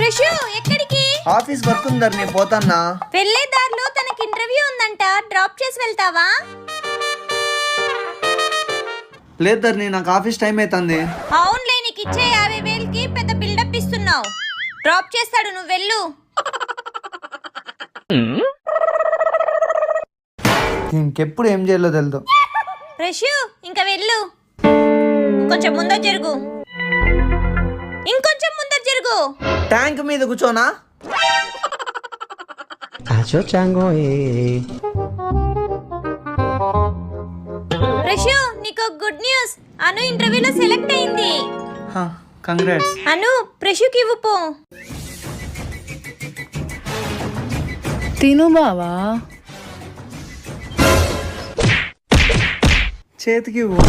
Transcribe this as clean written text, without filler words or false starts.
ప్రశు ఎక్కడికి? Office work ఉందర్ నేను పోతాన్నా. వెళ్ళే దారిలో తనకి ఇంటర్వ్యూ ఉందంట, డ్రాప్ చేసి వెళ్తావా? లేదు ధర్ని, నాకు ఆఫీస్ టైం అవుతుంది. అవునులే, నీకు ఇచ్చే 50,000కి పెద్ద బిల్డప్ ఇస్తున్నావు. డ్రాప్ చేస్తాడు, నువ్వు వెళ్ళు. ఇంకెప్పుడు ఏం చేయాలో తెలుదు. ప్రశు ఇంకా వెళ్ళు. కొంచెం ముందర జరుగు, ఇంకొంచెం ముందర జరుగు. ట్యాంక్ మీద కూర్చోనా? ప్రశు నీకు గుడ్ న్యూస్, అను ఇంటర్వ్యూలో సెలెక్ట్ అయింది. కంగ్రాట్స్. అను ప్రశుకి ఇవ్వు పో. తిను బావా. చేతికి ఇవ్వు.